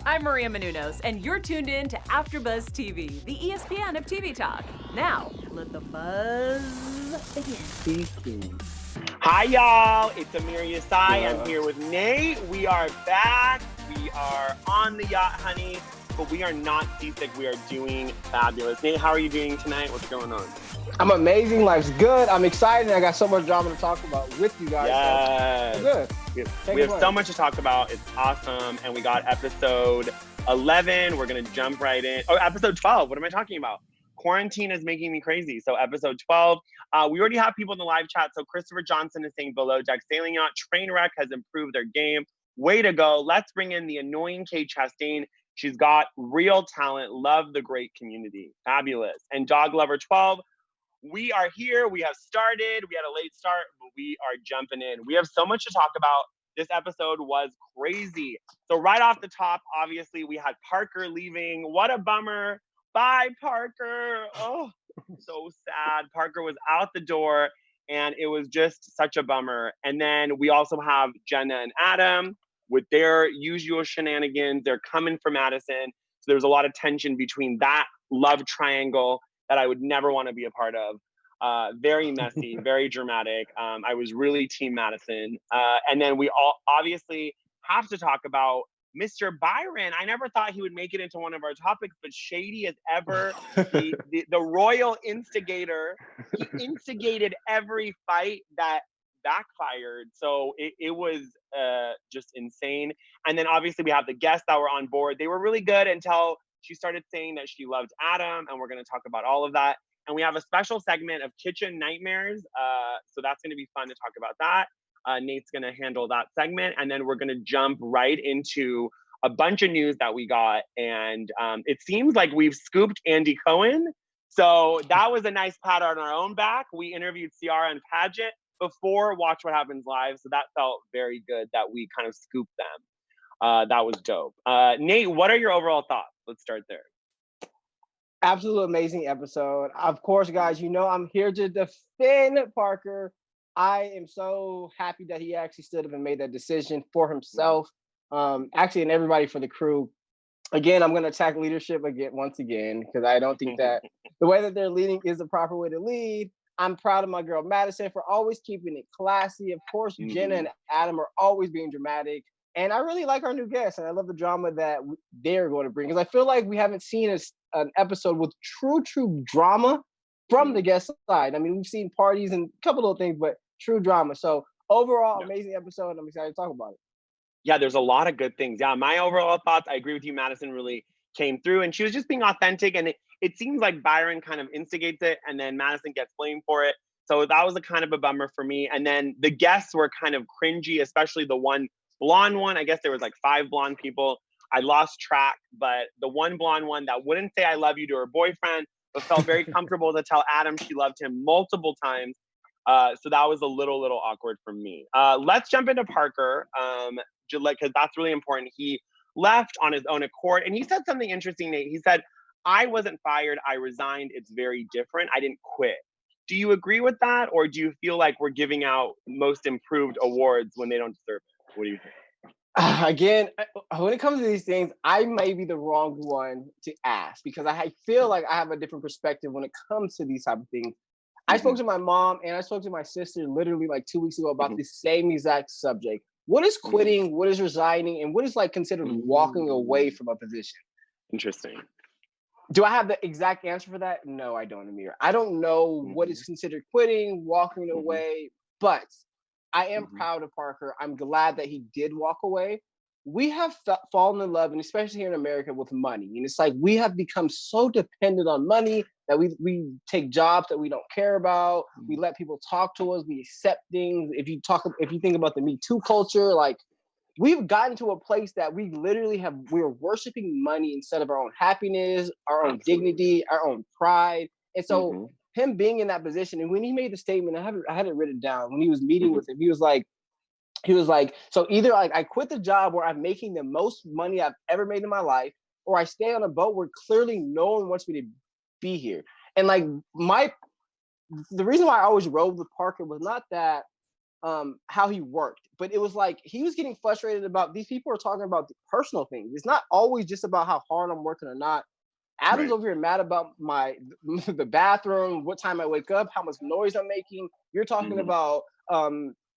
I'm Maria Menounos, and you're tuned in to AfterBuzz TV, the ESPN of TV talk. Now, let the buzz begin. Hi, y'all. It's Amir Yasai. I'm here with Nate. We are back. We are on the yacht, honey, but we are not seasick. We are doing fabulous. Nate, how are you doing tonight? What's going on? I'm amazing. Life's good. I'm excited. I got so much drama to talk about with you guys. Yes. So good. We have so much to talk about. It's awesome. And we got episode 11. We're going to jump right in. Oh, episode 12. What am I talking about? Quarantine is making me crazy. So episode 12. We already have people in the live chat. So Christopher Johnson is saying below deck sailing yacht train wreck has improved their game. Way to go. Let's bring in the annoying Kate Chastain. She's got real talent. Love the great community. Fabulous. And Dog Lover 12. We are here. We have started. We had a late start, but we are jumping in. We have so much to talk about. This episode was crazy. So right off the top, obviously, we had Parker leaving. What a bummer. Bye, Parker. Oh, so sad. Parker was out the door, and it was just such a bummer. And then we also have Jenna and Adam with their usual shenanigans. They're coming for Madison. So there's a lot of tension between that love triangle that I would never want to be a part of. Very messy, very dramatic. I was really team Madison. And then we all obviously have to talk about Mr. Byron. I never thought he would make it into one of our topics, but shady as ever. The royal instigator. He instigated every fight that backfired. So it was just insane. And then obviously we have the guests that were on board. They were really good until she started saying that she loved Adam, and we're going to talk about all of that. And we have a special segment of kitchen nightmares. So that's going to be fun to talk about that. Nate's going to handle that segment. And then we're going to jump right into a bunch of news that we got. And it seems like we've scooped Andy Cohen. So that was a nice pat on our own back. We interviewed Ciara and Paget before Watch What Happens Live. So that felt very good that we kind of scooped them. That was dope. Nate, what are your overall thoughts? Let's start there. Absolute amazing episode. Of course, guys, you know I'm here to defend Parker. I am so happy that he actually stood up and made that decision for himself. Actually, and everybody for the crew. Again, I'm going to attack leadership once again, because I don't think that the way that they're leading is the proper way to lead. I'm proud of my girl Madison for always keeping it classy. Of course, Jenna and Adam are always being dramatic. And I really like our new guests, and I love the drama that they're going to bring. Because I feel like we haven't seen an episode with true drama from the guest side. I mean, we've seen parties and a couple of things, but true drama. So overall, amazing episode. I'm excited to talk about it. Yeah, there's a lot of good things. Yeah, my overall thoughts, I agree with you. Madison really came through, and she was just being authentic. And it seems like Byron kind of instigates it, and then Madison gets blamed for it. So that was a kind of a bummer for me. And then the guests were kind of cringy, especially the one blonde one. I guess there was like 5 blonde people. I lost track, but the one blonde one that wouldn't say I love you to her boyfriend, but felt very comfortable to tell Adam she loved him multiple times. So that was a little awkward for me. Let's jump into Parker, because that's really important. He left on his own accord, and he said something interesting, Nate. He said, I wasn't fired, I resigned. It's very different. I didn't quit. Do you agree with that, or do you feel like we're giving out most improved awards when they don't deserve it? What do you think? Again, when it comes to these things, I may be the wrong one to ask, because I feel like I have a different perspective when it comes to these type of things. I spoke to my mom and I spoke to my sister literally like 2 weeks ago about the same exact subject. What is quitting? What is resigning? And what is like considered walking away from a position? Interesting. Do I have the exact answer for that? No, I don't, Amir. I don't know what is considered quitting, walking away, but I am proud of Parker. I'm glad that he did walk away. We have fallen in love, and especially here in America, with money. And it's like we have become so dependent on money that we take jobs that we don't care about. We let people talk to us. We accept things. If you think about the Me Too culture, like we've gotten to a place that we literally we're worshiping money instead of our own happiness, our own dignity, our own pride. And so him being in that position, and when he made the statement, I had it written down when he was meeting with him. He was like, so either like I quit the job where I'm making the most money I've ever made in my life, or I stay on a boat where clearly no one wants me to be here. And like the reason why I always rode with Parker was not that how he worked, but it was like he was getting frustrated about these people are talking about the personal things. It's not always just about how hard I'm working or not. Adam's Right. over here mad about the bathroom, what time I wake up, how much noise I'm making. You're talking about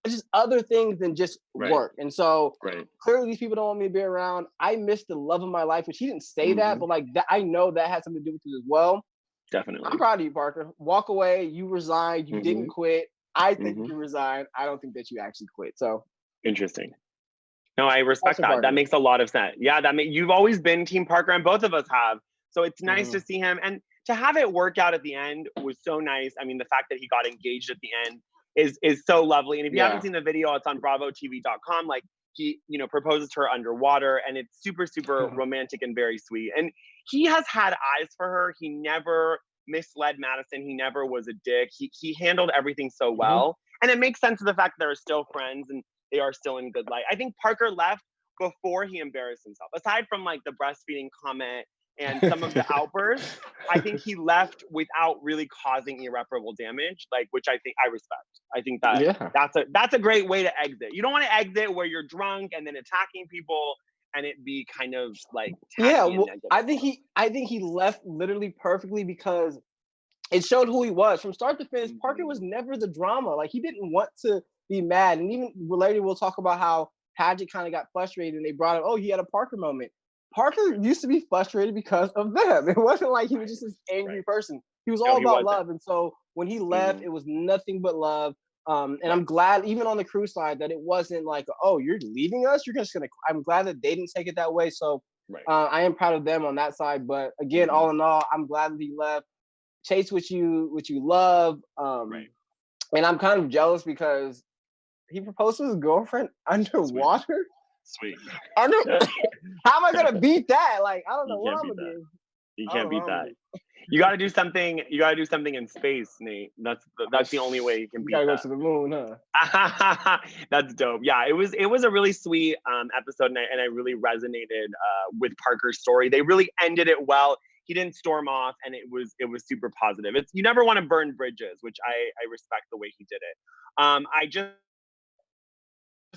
just other things than just work. And so clearly these people don't want me to be around. I miss the love of my life, which he didn't say that, but like that, I know that had something to do with it as well. Definitely. I'm proud of you, Parker. Walk away. You resigned. You didn't quit. I think you resigned. I don't think that you actually quit. So interesting. No, I respect that. Parker. That makes a lot of sense. Yeah, you've always been Team Parker, and both of us have. So it's nice to see him, and to have it work out at the end was so nice. I mean, the fact that he got engaged at the end is so lovely. And if you haven't seen the video, it's on BravoTV.com. Like he, proposes to her underwater, and it's super, super romantic and very sweet. And he has had eyes for her. He never misled Madison. He never was a dick. He handled everything so well, and it makes sense of the fact that they're still friends and they are still in good light. I think Parker left before he embarrassed himself. Aside from like the breastfeeding comment and some of the outbursts, I think he left without really causing irreparable damage, like, which I think I respect. I think that that's a great way to exit. You don't want to exit where you're drunk and then attacking people and it be kind of like I think he left literally perfectly because it showed who he was from start to finish. Parker was never the drama. Like he didn't want to be mad, and even later we'll talk about how Paget kind of got frustrated and they brought up, oh, he had a Parker moment. Parker used to be frustrated because of them. It wasn't like he was just this angry person. He was all about love. And so when he left, it was nothing but love. And I'm glad, even on the crew side, that it wasn't like, oh, you're leaving us? You're just going to, I'm glad that they didn't take it that way. So I am proud of them on that side. But again, all in all, I'm glad that he left. Chase what you love. And I'm kind of jealous because he proposed to his girlfriend underwater. Sweet. How am I gonna beat that? Like, I don't know what I'm gonna do. You can't beat that. You got to do something. You got to do something in space, Nate. That's the only way you can beat that. You gotta go to the moon, huh? That's dope. Yeah, it was a really sweet episode, and I really resonated with Parker's story. They really ended it well. He didn't storm off, and it was super positive. You never want to burn bridges, which I respect the way he did it. I just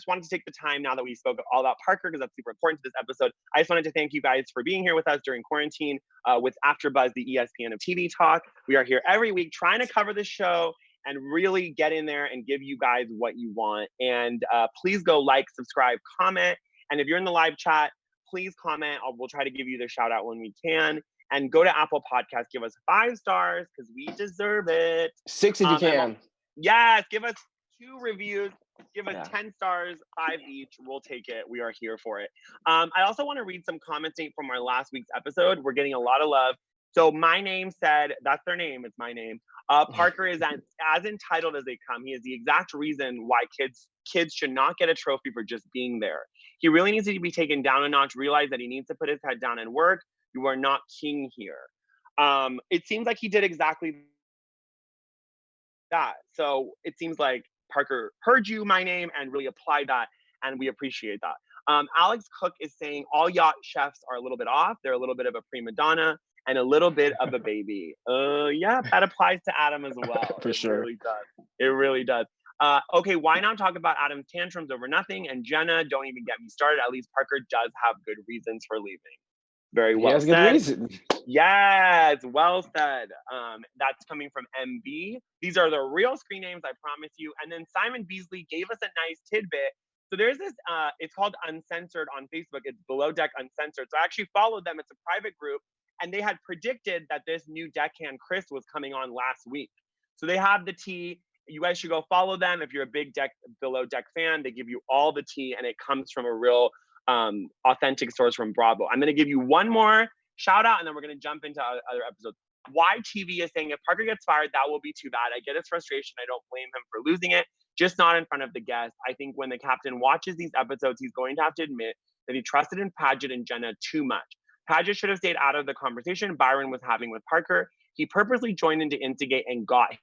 wanted to take the time now that we spoke all about Parker, because that's super important to this episode. I just wanted to thank you guys for being here with us during quarantine with AfterBuzz, the ESPN of TV talk. We are here every week trying to cover the show and really get in there and give you guys what you want. And please go like, subscribe, comment. And if you're in the live chat, please comment. We'll try to give you the shout out when we can. And go to Apple Podcasts, give us 5 stars because we deserve it. 6 if you can. Yes, give us 2 reviews. Give us 10 stars, 5 each. We'll take it. We are here for it. I also want to read some comments from our last week's episode. We're getting a lot of love. So My Name said, that's their name. It's My Name. Parker is as entitled as they come. He is the exact reason why kids should not get a trophy for just being there. He really needs to be taken down a notch, realize that he needs to put his head down and work. You are not king here. It seems like he did exactly that. So it seems like Parker heard you, My Name, and really applied that, and we appreciate that. Alex Cook is saying all yacht chefs are a little bit off. They're a little bit of a prima donna and a little bit of a baby. Yeah, that applies to Adam as well. For sure. It really does. Okay, why not talk about Adam's tantrums over nothing? And Jenna, don't even get me started. At least Parker does have good reasons for leaving. Very well said. Good reason. Yes, well said. That's coming from MB. These are the real screen names, I promise you. And then Simon Beasley gave us a nice tidbit. So there's this, it's called Uncensored on Facebook. It's Below Deck Uncensored. So I actually followed them. It's a private group. And they had predicted that this new deckhand, Chris, was coming on last week. So they have the tea. You guys should go follow them. If you're a big Below Deck fan, they give you all the tea. And it comes from a real authentic source from Bravo. I'm going to give you one more shout out, and then we're going to jump into other episodes. YTV is saying if Parker gets fired, that will be too bad. I get his frustration. I don't blame him for losing it, just not in front of the guests. I think when the captain watches these episodes, he's going to have to admit that he trusted in Paget and Jenna too much. Paget should have stayed out of the conversation Byron was having with Parker. He purposely joined in to instigate and got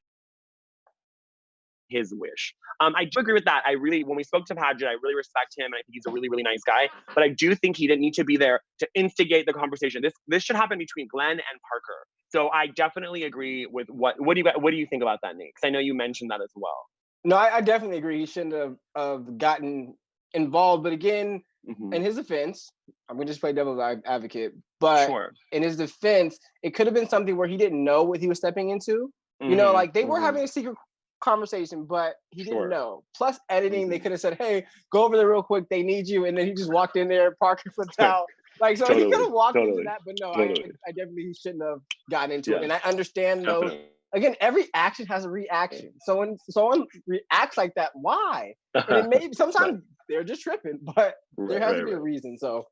his wish. I do agree with that. When we spoke to Paget, I really respect him, and I think he's a really, really nice guy. But I do think he didn't need to be there to instigate the conversation. This should happen between Glenn and Parker. So I definitely agree with what do you think about that, Nate? Because I know you mentioned that as well. No, I definitely agree. He shouldn't have gotten involved. But again, in his defense, I'm gonna just play devil's advocate. But in his defense, it could have been something where he didn't know what he was stepping into. You know, like they were having a secret conversation, but he didn't know. Plus editing, they could have said, "Hey, go over there real quick. They need you," and then he just walked in there, Parker flipped out. Like, so he could have walked into that, but no, I definitely he shouldn't have gotten into it. And I understand those. Again, every action has a reaction. So when someone reacts like that, why? And it may sometimes they're just tripping, but there has to be a reason. So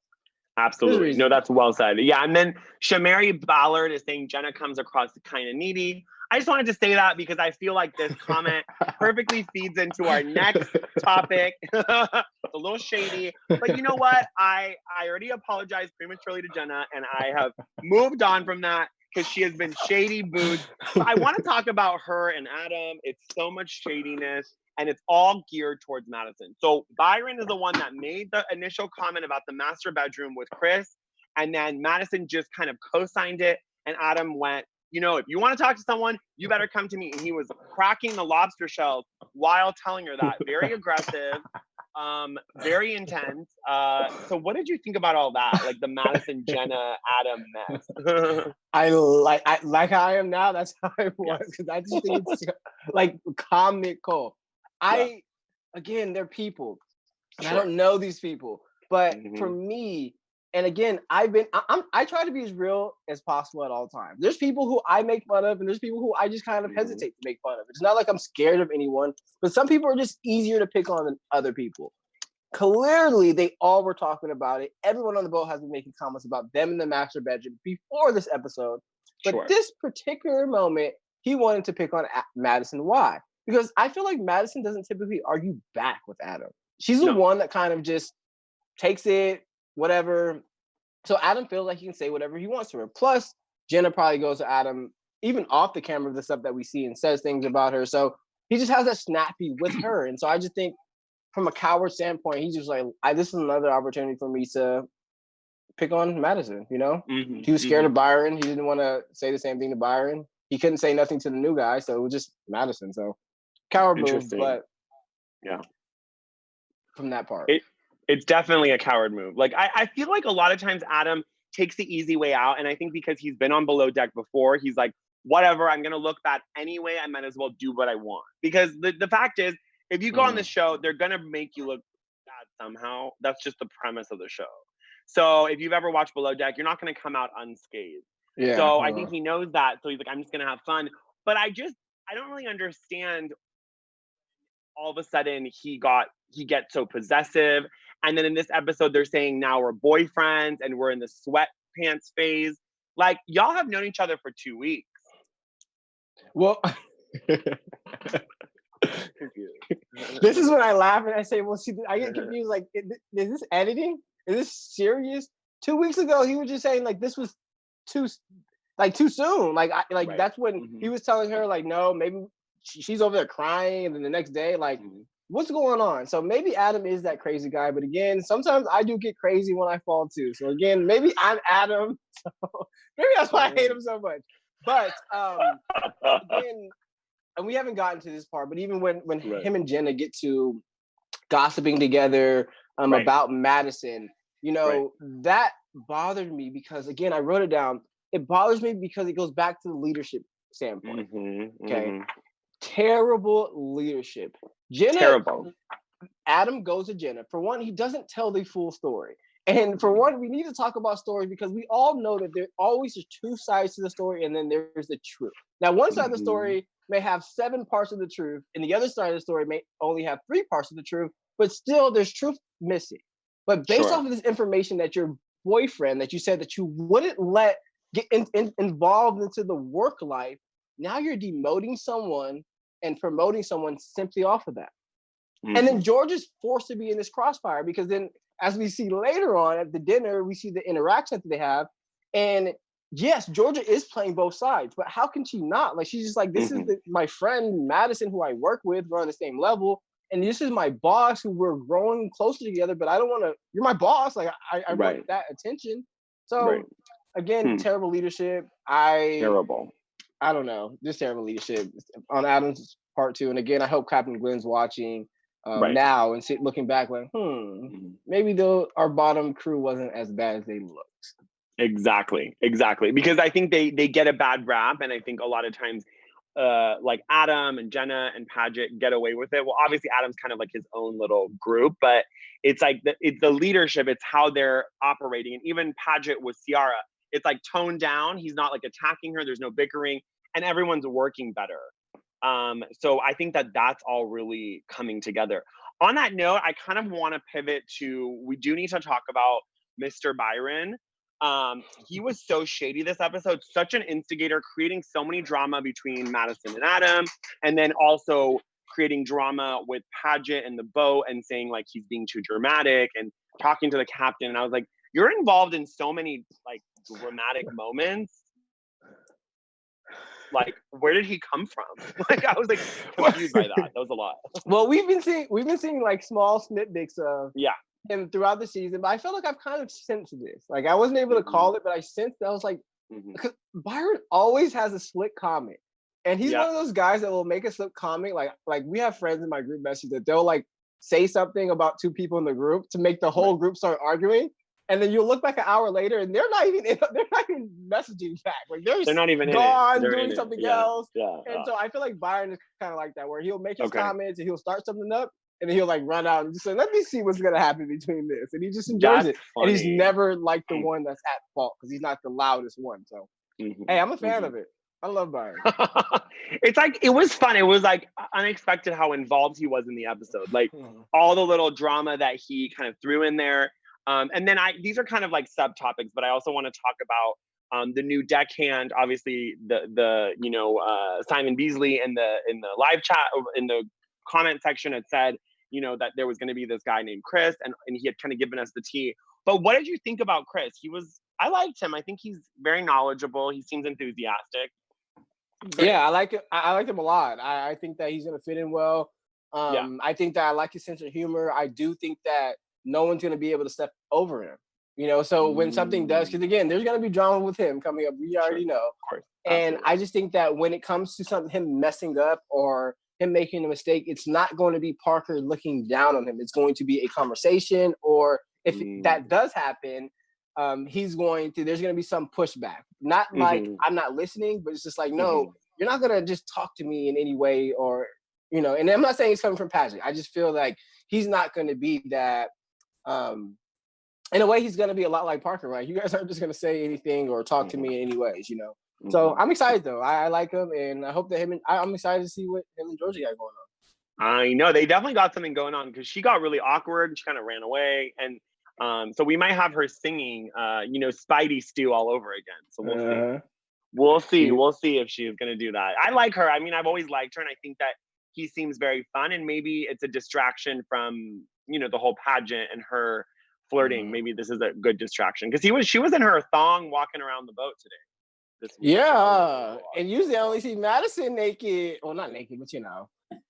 absolutely. No, that's well said. Yeah. And then Shamari Ballard is saying Jenna comes across kind of needy. I just wanted to say that because I feel like this comment perfectly feeds into our next topic. It's a little shady, but you know what? I already apologized prematurely to Jenna, and I have moved on from that because she has been shady boots. I want to talk about her and Adam. It's so much shadiness, and it's all geared towards Madison. So Byron is the one that made the initial comment about the master bedroom with Chris, and then Madison just kind of co-signed it, and Adam went, you know, if you want to talk to someone, you better come to me. And he was cracking the lobster shells while telling her that. Very aggressive, very intense. So what did you think about all that? Like the Madison, Jenna, Adam mess? I like how I am now. That's how I was. Because I just think it's like comical. Again, they're people. And I don't know these people. But for me, and again, I try to be as real as possible at all times. There's people who I make fun of, and there's people who I just kind of hesitate to make fun of. It's not like I'm scared of anyone, but some people are just easier to pick on than other people. Clearly, they all were talking about it. Everyone on the boat has been making comments about them in the master bedroom before this episode. But this particular moment, he wanted to pick on Madison. Why? Because I feel like Madison doesn't typically argue back with Adam. She's the one that kind of just takes it, whatever. So Adam feels like he can say whatever he wants to her. Plus, Jenna probably goes to Adam, even off the camera, the stuff that we see, and says things about her. So he just has that snappy with her. And so I just think from a coward standpoint, he's just like, this is another opportunity for me to pick on Madison, you know? He was scared of Byron. He didn't want to say the same thing to Byron. He couldn't say nothing to the new guy, so it was just Madison. So coward move, but from that part. It's definitely a coward move. Like, I feel like a lot of times Adam takes the easy way out. And I think because he's been on Below Deck before, he's like, whatever, I'm going to look bad anyway. I might as well do what I want. Because the fact is, if you go on the show, they're going to make you look bad somehow. That's just the premise of the show. So if you've ever watched Below Deck, you're not going to come out unscathed. Yeah, so I think he knows that. So he's like, I'm just going to have fun. But I don't really understand. All of a sudden he gets so possessive. And then in this episode, they're saying now we're boyfriends and we're in the sweatpants phase. Like, y'all have known each other for 2 weeks. Well, this is when I laugh and I say, well, see, I get confused. Like, is this editing? Is this serious? 2 weeks ago, he was just saying like this was too soon. Like, that's when he was telling her like, no, maybe she's over there crying, and then the next day, like, what's going on? So maybe Adam is that crazy guy, but again, sometimes I do get crazy when I fall too. So again, maybe I'm Adam. So maybe that's why I hate him so much. But again, and we haven't gotten to this part, but even when him and Jenna get to gossiping together about Madison, you know, that bothered me because again, I wrote it down. It bothers me because it goes back to the leadership standpoint. Terrible leadership. Adam goes to Jenna. For one, he doesn't tell the full story. And for one, we need to talk about stories because we all know that there always are two sides to the story, and then there's the truth. Now, one side of the story may have 7 parts of the truth, and the other side of the story may only have 3 parts of the truth, but still there's truth missing. But based off of this information that your boyfriend, that you said that you wouldn't let get involved into the work life, now you're demoting someone and promoting someone simply off of that. And then George is forced to be in this crossfire because then, as we see later on at the dinner, we see the interaction that they have. And yes, Georgia is playing both sides, but how can she not? Like, she's just like, this is my friend Madison, who I work with, we're on the same level. And this is my boss, who we're growing closer together, but I don't want to, you're my boss. Like, I want that attention. So again, terrible leadership. Terrible. I don't know, just terrible leadership on Adam's part too. And again, I hope Captain Glenn's watching now and looking back like, maybe our bottom crew wasn't as bad as they looked. Exactly. Because I think they get a bad rap, and I think a lot of times like Adam and Jenna and Paget get away with it. Well, obviously Adam's kind of like his own little group, but it's like it's the leadership, it's how they're operating. And even Paget with Ciara, it's like toned down. He's not like attacking her. There's no bickering, and everyone's working better. So I think that's all really coming together. On that note, I kind of want to pivot to, we do need to talk about Mr. Byron. He was so shady this episode, such an instigator, creating so many drama between Madison and Adam, and then also creating drama with Paget and the boat and saying like he's being too dramatic and talking to the captain. And I was like, you're involved in so many like dramatic moments. Like, where did he come from? Like, I was like confused by that. That was a lot. Well, we've been seeing like small snippets of him throughout the season, but I feel like I've kind of sensed this. Like, I wasn't able to call it, but I sensed that. I was like, because Byron always has a slick comment, and he's one of those guys that will make a slick comment. Like we have friends in my group message that they'll like say something about two people in the group to make the whole group start arguing. And then you'll look back an hour later, and they're not even messaging back. Like they're not even gone doing something else. And so I feel like Byron is kind of like that, where he'll make his comments and he'll start something up, and then he'll like run out and just say, "Let me see what's gonna happen between this," and he just enjoys it. Funny. And he's never like the one that's at fault because he's not the loudest one. So hey, I'm a fan of it. I love Byron. It's like, it was fun. It was like unexpected how involved he was in the episode. Like all the little drama that he kind of threw in there. And then these are kind of like subtopics, but I also want to talk about the new deckhand. Obviously, the Simon Beasley in the live chat, in the comment section, had said that there was going to be this guy named Chris, and he had kind of given us the tea. But what did you think about Chris? I liked him. I think he's very knowledgeable. He seems enthusiastic. Yeah, I like it. I like him a lot. I think that he's going to fit in well. I think that I like his sense of humor. I do think that no one's going to be able to step over him, so when something does, because again, there's going to be drama with him coming up. We already know. Of course. And I just think that when it comes to him messing up or him making a mistake, it's not going to be Parker looking down on him. It's going to be a conversation, or if that does happen, there's going to be some pushback. Not like I'm not listening, but it's just like, no, you're not going to just talk to me in any way, or, and I'm not saying it's coming from Paget. I just feel like he's not going to be that. In a way, he's going to be a lot like Parker, right? You guys aren't just going to say anything or talk to me in any ways, So I'm excited, though. I like him, and I hope that I'm excited to see what him and Georgia got going on. I know. They definitely got something going on, because she got really awkward and she kind of ran away. And so we might have her singing, Spidey Stew all over again. So we'll see. We'll see if she's going to do that. I like her. I mean, I've always liked her, and I think that he seems very fun, and maybe it's a distraction from the whole pageant and her flirting. Maybe this is a good distraction, because she was in her thong walking around the boat today. Yeah, and usually I only see Madison naked. Well, not naked, but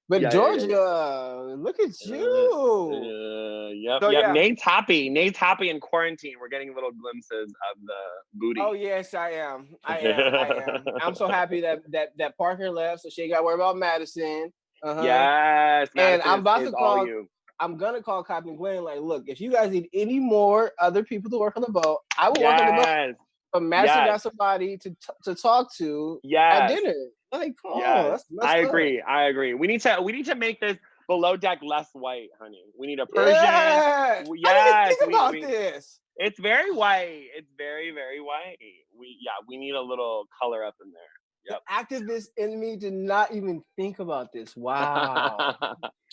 But Georgia, look at you. Yep. Nate's happy. Nate's happy in quarantine. We're getting little glimpses of the booty. Oh yes, I am. I'm so happy that Parker left, so she ain't got to worry about Madison. Yes, Madison, and I'm about to call you. I'm gonna call Captain Glenn. Like, look, if you guys need any more other people to work on the boat, I will work on the boat. But Madison got somebody to talk to at dinner. Like, come on, that's I agree. We need to make this below deck less white, honey. We need a Persian. I didn't think about this. It's very white. It's very, very white. We need a little color up in there. Yep. The activist in me did not even think about this. Wow.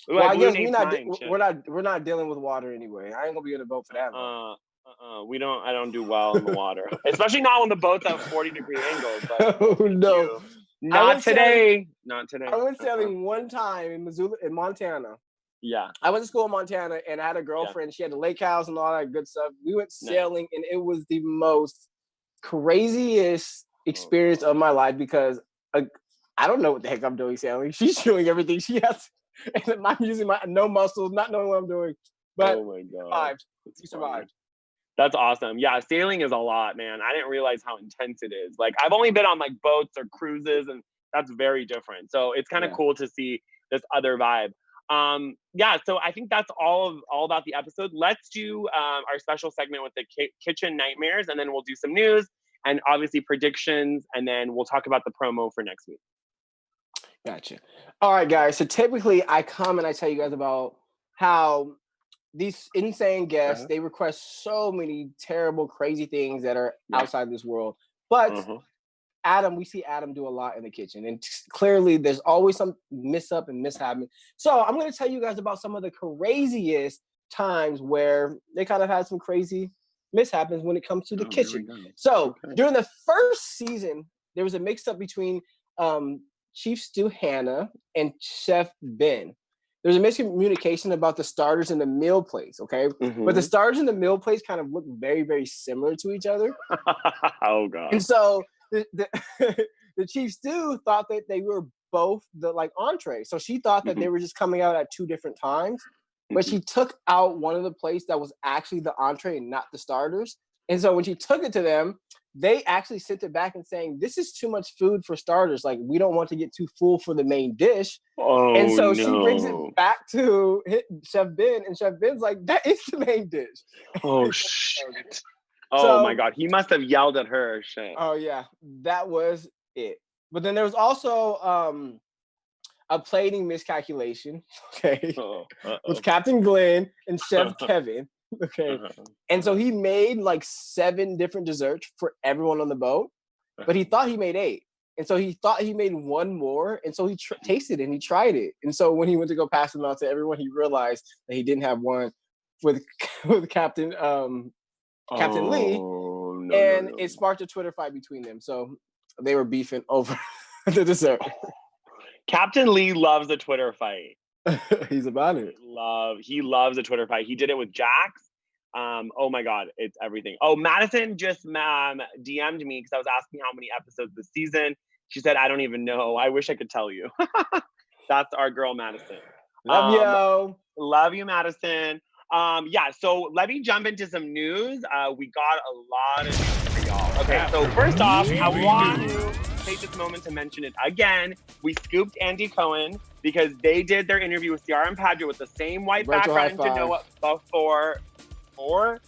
Well, I guess we're not dealing with water anyway. I ain't gonna be able to vote for that. I don't do well in the water, especially not when the boat's at 40-degree angles. But oh no, not today. Not today. I went sailing one time in Montana. Yeah, I went to school in Montana, and I had a girlfriend. She had a lake house and all that good stuff. We went sailing, and it was the most craziest experience of my life, because I don't know what the heck I'm doing sailing. She's doing everything she has, and I'm using my no muscles, not knowing what I'm doing. But oh my god, we survived. That's awesome. Yeah, sailing is a lot, man. I didn't realize how intense it is. Like, I've only been on like boats or cruises, and that's very different. So it's kind of cool to see this other vibe. Yeah, so I think that's all about the episode. Let's do our special segment with the kitchen nightmares, and then we'll do some news and obviously predictions, and then we'll talk about the promo for next week. Gotcha. All right, guys. So typically I come and I tell you guys about how these insane guests, they request so many terrible, crazy things that are outside this world. But we see Adam do a lot in the kitchen. And clearly there's always some mishap and mishappening. So I'm going to tell you guys about some of the craziest times where they kind of had some crazy mishaps when it comes to the kitchen. So during the first season, there was a mix-up between Chief Stew Hannah and Chef Ben. There's a miscommunication about the starters in the meal plates, okay? But the starters in the meal plates kind of look very, very similar to each other. Oh, God. And so the Chief Stew thought that they were both the like entree. So she thought that they were just coming out at two different times. But she took out one of the plates that was actually the entree and not the starters. And so when she took it to them, they actually sent it back and saying, this is too much food for starters. Like, we don't want to get too full for the main dish. And so she brings it back to Chef Ben, and Chef Ben's like, that is the main dish. Oh, shit. Oh, my God. He must have yelled at her. Shit. Oh, yeah. That was it. But then there was also a plating miscalculation, okay, with Captain Glenn and Chef Kevin. Okay. And so he made like 7 different desserts for everyone on the boat, but he thought he made 8. And so he thought he made 1 more. And so he tasted it and he tried it. And so when he went to go pass them out to everyone, he realized that he didn't have one with Captain Lee. It sparked a Twitter fight between them. So they were beefing over the dessert. Captain Lee loves a Twitter fight. He's about it. He loves a Twitter fight. He did it with Jax. Oh my God, it's everything. Oh, Madison just DM'd me because I was asking how many episodes this season. She said, I don't even know. I wish I could tell you. That's our girl, Madison. Love you, Madison. Yeah, so let me jump into some news. We got a lot of news for y'all. Okay, so first off, I want to take this moment to mention it again. We scooped Andy Cohen because they did their interview with Ciara and Paget with the same white background to know what before. Or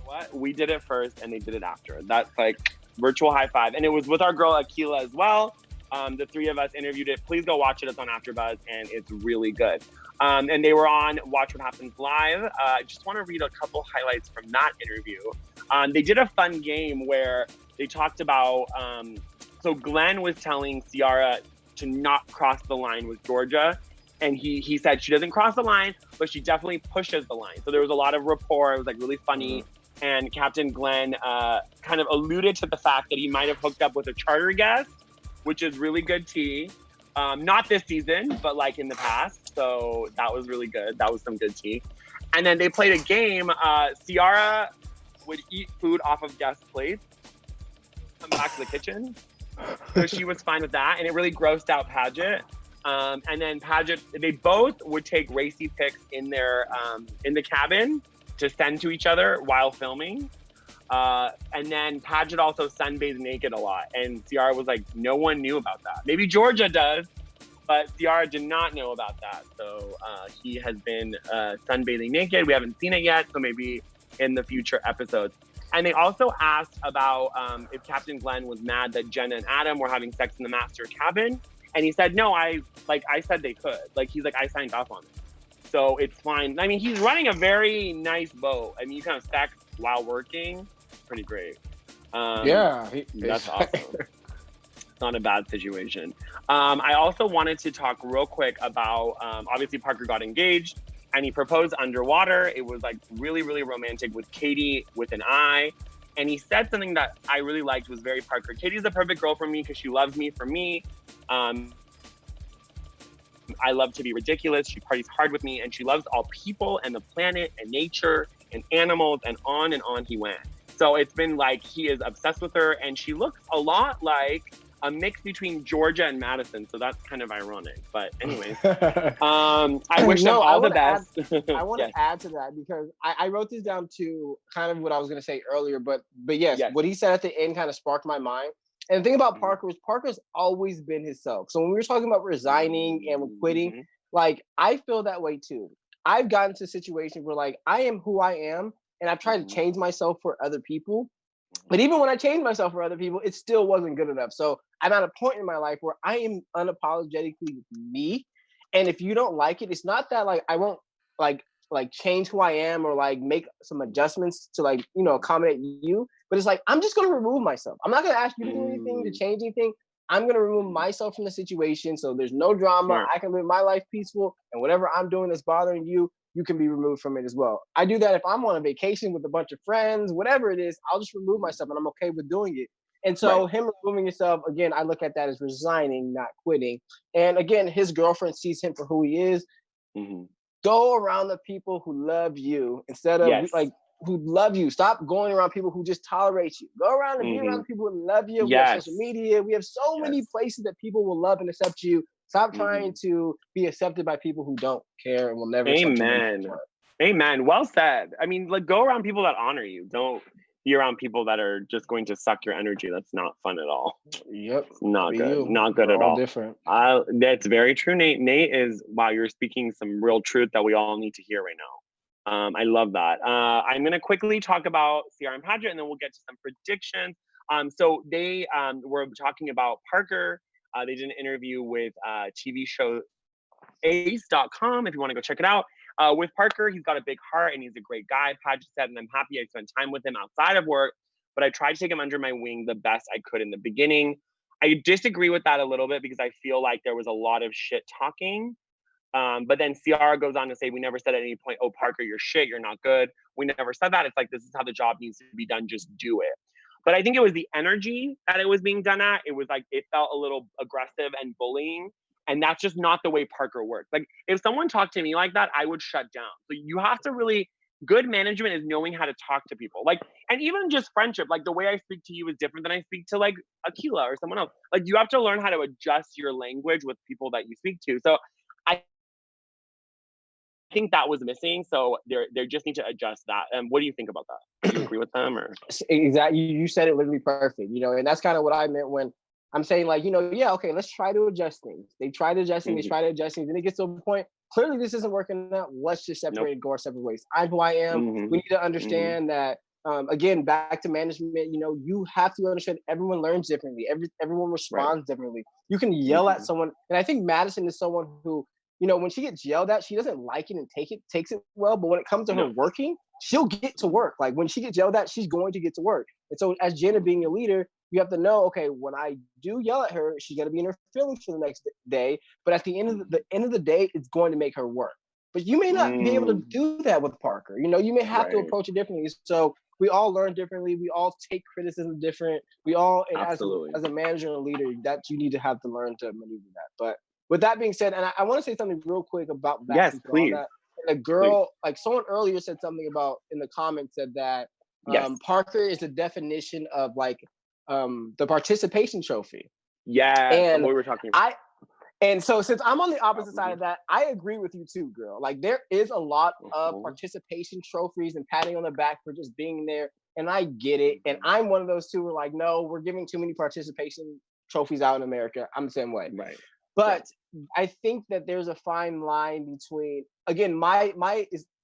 what? We did it first and they did it after. That's like virtual high five. And it was with our girl Akila as well. The 3 of us interviewed it. Please go watch it. It's on AfterBuzz and it's really good. And they were on Watch What Happens Live. I just want to read a couple highlights from that interview. They did a fun game where they talked about, so Glenn was telling Ciara to not cross the line with Georgia. And he said she doesn't cross the line, but she definitely pushes the line. So there was a lot of rapport. It was like really funny. And Captain Glenn kind of alluded to the fact that he might have hooked up with a charter guest, which is really good tea. Not this season, but like in the past. So that was really good. That was some good tea. And then they played a game. Ciara would eat food off of guest plates, come back to the kitchen. So she was fine with that. And it really grossed out Paget. And then Paget, they both would take racy pics in their in the cabin to send to each other while filming. And then Paget also sunbathed naked a lot. And Ciara was like, no one knew about that. Maybe Georgia does, but Ciara did not know about that. So he has been sunbathing naked. We haven't seen it yet, so maybe in the future episodes. And they also asked about if Captain Glenn was mad that Jenna and Adam were having sex in the master cabin. And he said, no, I said they could. Like, he's like, I signed off on it. So it's fine. I mean, he's running a very nice boat. I mean, you kind of sex while working. Pretty great. That's awesome. It's not a bad situation. I also wanted to talk real quick about, obviously Parker got engaged and he proposed underwater. It was like really, really romantic with Kaiti with an eye. And he said something that I really liked was very Parker. Katie's the perfect girl for me because she loves me for me. I love to be ridiculous. She parties hard with me and she loves all people and the planet and nature and animals and on he went. So it's been like he is obsessed with her and she looks a lot like a mix between Georgia and Madison, so that's kind of ironic. But anyways, I wish them all the best. I want to add to that because I wrote this down to kind of what I was going to say earlier, but yes, what he said at the end kind of sparked my mind. And the thing about Parker is Parker's always been himself. So when we were talking about resigning and quitting, like I feel that way too. I've gotten to situations where like I am who I am, and I've tried to change myself for other people. But even when I changed myself for other people, it still wasn't good enough. So I'm at a point in my life where I am unapologetically me. And if you don't like it, it's not that like I won't like change who I am or like make some adjustments to like, you know, accommodate you. But it's like I'm just gonna remove myself. I'm not gonna ask you to do anything, to change anything. I'm gonna remove myself from the situation so there's no drama. Sure. I can live my life peaceful, and whatever I'm doing that's bothering you, you can be removed from it as well. I do that if I'm on a vacation with a bunch of friends, whatever it is, I'll just remove myself and I'm okay with doing it. And so him removing himself, again, I look at that as resigning, not quitting. And again, his girlfriend sees him for who he is. Go around the people who love you instead of like who love you. Stop going around people who just tolerate you. Go around and be around people who love you. We have social media. We have so many places that people will love and accept you. Stop trying to be accepted by people who don't care and will never accept you. Amen. Well said. I mean, like, go around people that honor you. Don't be around people that are just going to suck your energy. That's not fun at all. Yep. It's not good. Not good at all. Different. That's very true, Nate. Nate is, wow, you're speaking some real truth that we all need to hear right now. I love that. I'm going to quickly talk about Ciara and Paget, and then we'll get to some predictions. So they were talking about Parker. They did an interview with TV show ace.com if you want to go check it out. With Parker, he's got a big heart and he's a great guy. Paget said, and I'm happy I spent time with him outside of work, but I tried to take him under my wing the best I could in the beginning. I disagree with that a little bit because I feel like there was a lot of shit talking. But then Ciara goes on to say, we never said at any point, oh, Parker, you're shit, you're not good. We never said that. It's like, this is how the job needs to be done. Just do it. But I think it was the energy that it was being done at. It was like, it felt a little aggressive and bullying. And that's just not the way Parker works. Like, if someone talked to me like that, I would shut down. So you have to really, good management is knowing how to talk to people. Like, and even just friendship, like the way I speak to you is different than I speak to like Akila or someone else. Like, you have to learn how to adjust your language with people that you speak to. So I think that was missing. So they just need to adjust that. And what do you think about that? Do you agree with them or? Exactly. You said it literally perfect, you know, and that's kind of what I meant when I'm saying like, you know, yeah, okay, let's try to adjust things. They try to adjust things, then it gets to a point, clearly this isn't working out. Let's just separate and go our separate ways. I'm who I am. We need to understand that, again, back to management, you know, you have to understand everyone learns differently. Everyone responds differently. You can yell at someone. And I think Madison is someone who, you know, when she gets yelled at, she doesn't like it and takes it well. But when it comes to her working, she'll get to work. Like when she gets yelled at, she's going to get to work. And so as Jenna being a leader, you have to know, okay, when I do yell at her, she's gonna be in her feelings for the next day. But at the end of the day, it's going to make her work. But you may not be able to do that with Parker. You know, you may have to approach it differently. So we all learn differently. We all take criticism different. We all, as a manager and a leader, that you need to have to learn to maneuver that. But with that being said, and I want to say something real quick about that. Yes, please. A girl, like someone earlier said something about in the comments said that Parker is the definition of like the participation trophy. Yeah, and what we were talking about. And so since I'm on the opposite side of that, I agree with you too, girl. Like there is a lot of participation trophies and patting on the back for just being there. And I get it. And I'm one of those two who are like, no, we're giving too many participation trophies out in America. I'm the same way. Right. But I think that there's a fine line between, again, my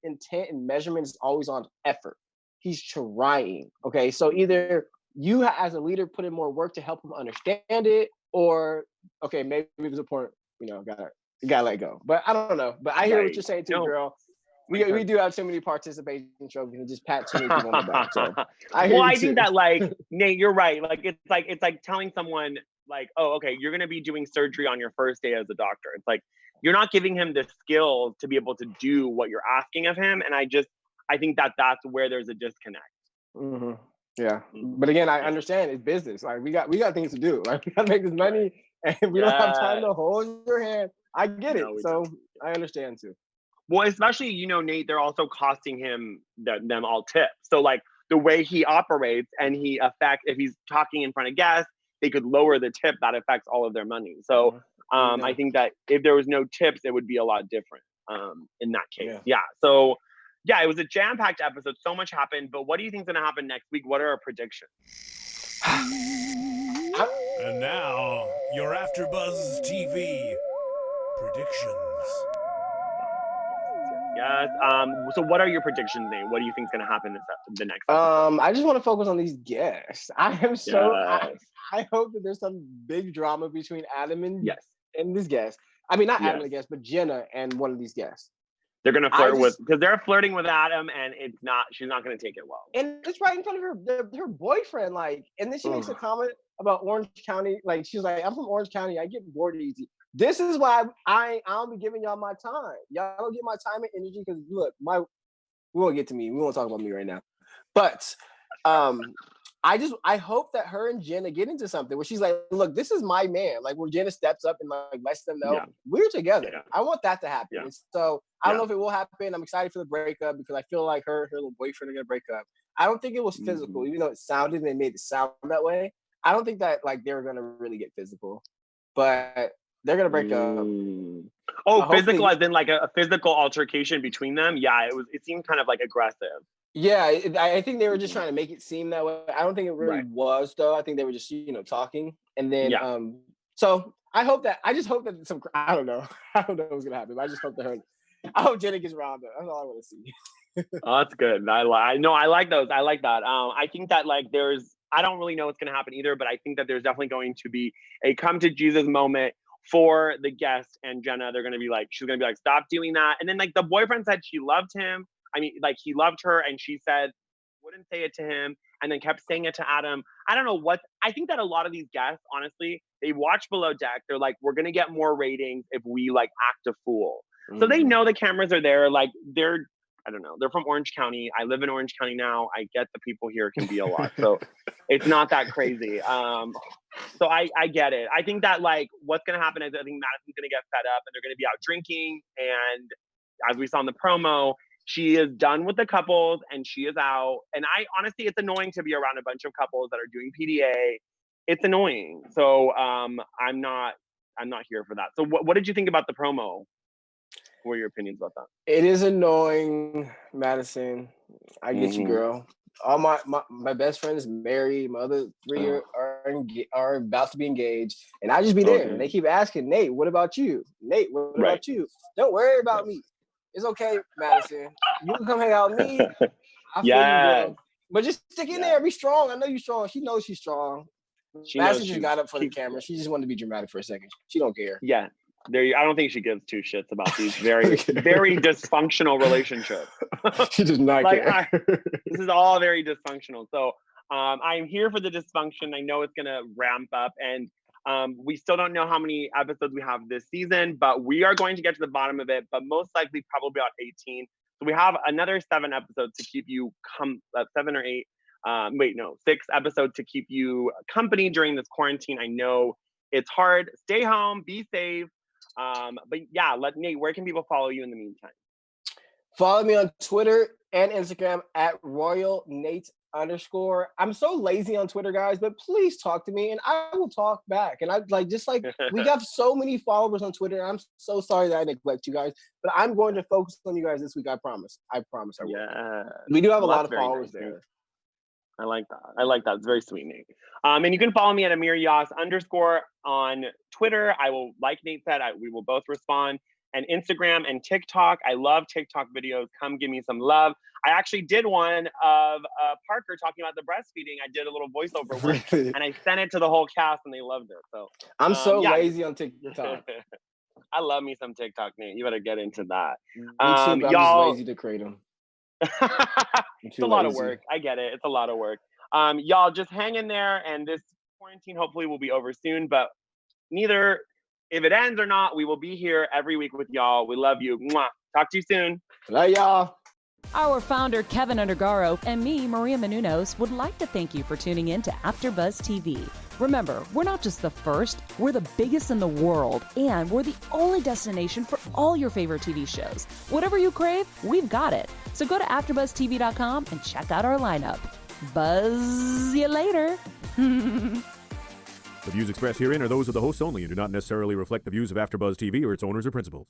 intent and measurement is always on effort. He's trying. Okay. So either you as a leader put in more work to help him understand it, or okay, maybe there's a point, you know, gotta let go. But I don't know. But I hear what you're saying too, girl. We do have too many participation trophies and just pat too many people on the back. So I think that like Nate, you're right. Like it's like telling someone like, oh, okay, you're gonna be doing surgery on your first day as a doctor. It's like you're not giving him the skills to be able to do what you're asking of him. And I think that's where there's a disconnect. Mm-hmm. Yeah, but again, I understand it's business. Like we got things to do. Like we got to make this money, and we don't have time to hold your hand. I get it, so I understand too. Well, especially, you know, Nate, they're also costing him them all tips. So like the way he operates and if he's talking in front of guests, they could lower the tip, that affects all of their money. So I think that if there was no tips, it would be a lot different in that case. Yeah. So yeah, it was a jam-packed episode. So much happened. But what do you think is going to happen next week? What are our predictions? And now, your AfterBuzz TV predictions. Yes. So what are your predictions, Nate? What do you think is going to happen the next episode? I just want to focus on these guests. I am so Yes. I hope that there's some big drama between Adam and Yes. this guest. I mean, not Adam Yes. and the guest, but Jenna and one of these guests. They're going to flirt because they're flirting with Adam, and she's not going to take it well. And it's right in front of her boyfriend. Like, and then she makes a comment about Orange County. Like, she's like, I'm from Orange County. I get bored easy. This is why I don't be giving y'all my time. Y'all don't get my time and energy because look, we won't get to me. We won't talk about me right now. But I hope that her and Jenna get into something where she's like, look, this is my man. Like where Jenna steps up and like lets them know we're together. Yeah. I want that to happen. Yeah. So I don't know if it will happen. I'm excited for the breakup because I feel like her little boyfriend are gonna break up. I don't think it was physical, even though it sounded and they made it sound that way. I don't think that like they were gonna really get physical. But they're gonna break up. Oh, physical as in like a physical altercation between them? Yeah, it seemed kind of like aggressive. Yeah, I think they were just trying to make it seem that way. I don't think it really was, though. I think they were just, talking. And then, so I just hope that I don't know. I don't know what's going to happen. But I just hope I hope Jenna gets rounded. That's all I want to see. Oh, that's good. I like those. I like that. I think that like I don't really know what's going to happen either, but I think that there's definitely going to be a come to Jesus moment for the guest and Jenna. She's going to be like, stop doing that. And then like the boyfriend said she loved him. I mean, like he loved her and she said, wouldn't say it to him and then kept saying it to Adam. I don't know I think that a lot of these guests, honestly, they watch Below Deck. They're like, we're going to get more ratings if we like act a fool. So they know the cameras are there. Like I don't know. They're from Orange County. I live in Orange County now. I get the people here can be a lot. So it's not that crazy. So I get it. I think that like what's going to happen is I think Madison's going to get fed up and they're going to be out drinking. And as we saw in the promo, she is done with the couples and she is out. And honestly, it's annoying to be around a bunch of couples that are doing PDA. It's annoying. So I'm not here for that. So what did you think about the promo? What were your opinions about that? It is annoying, Madison. I get you, girl. All my best friend is married. My other three are about to be engaged. And I just be there. And they keep asking, Nate, what about you? Nate, what about you? Don't worry about me. It's okay, Madison. You can come hang out with me. I feel you, girl. But just stick in there. Be strong. I know you're strong. She knows she's strong. Madison just got up for the camera. She just wanted to be dramatic for a second. She don't care. Yeah. I don't think she gives two shits about these very, very dysfunctional relationships. She does not care. This is all very dysfunctional. So I'm here for the dysfunction. I know it's going to ramp up. And we still don't know how many episodes we have this season, but we are going to get to the bottom of it, but most likely probably about 18. So we have another 7 episodes to keep you 7 or 8. 6 episodes to keep you company during this quarantine. I know it's hard. Stay home, be safe. But yeah, Nate, where can people follow you in the meantime? Follow me on Twitter and Instagram at RoyalNate_. I'm so lazy on Twitter, guys, but please talk to me and I will talk back. And we got so many followers on Twitter. I'm so sorry that I neglect you guys, but I'm going to focus on you guys this week. I promise. I will. Yeah. We do have a lot of followers there. I like that. It's very sweet, Nate. And you can follow me at AmirYas_ on Twitter. I will, like Nate said, we will both respond. And Instagram and TikTok. I love TikTok videos. Come give me some love. I actually did one of Parker talking about the breastfeeding. I did a little voiceover work, and I sent it to the whole cast, and they loved it. So I'm lazy on TikTok. I love me some TikTok, Nate. You better get into that. Me too, but I'm just lazy to create them. It's a lot of work. I get it. It's a lot of work. Y'all just hang in there, and this quarantine hopefully will be over soon. But if it ends or not, we will be here every week with y'all. We love you. Mwah. Talk to you soon. Bye, y'all. Our founder, Kevin Undergaro, and me, Maria Menounos, would like to thank you for tuning in to AfterBuzz TV. Remember, we're not just the first, we're the biggest in the world, and we're the only destination for all your favorite TV shows. Whatever you crave, we've got it. So go to AfterBuzzTV.com and check out our lineup. Buzz you later. The views expressed herein are those of the hosts only and do not necessarily reflect the views of AfterBuzz TV or its owners or principals.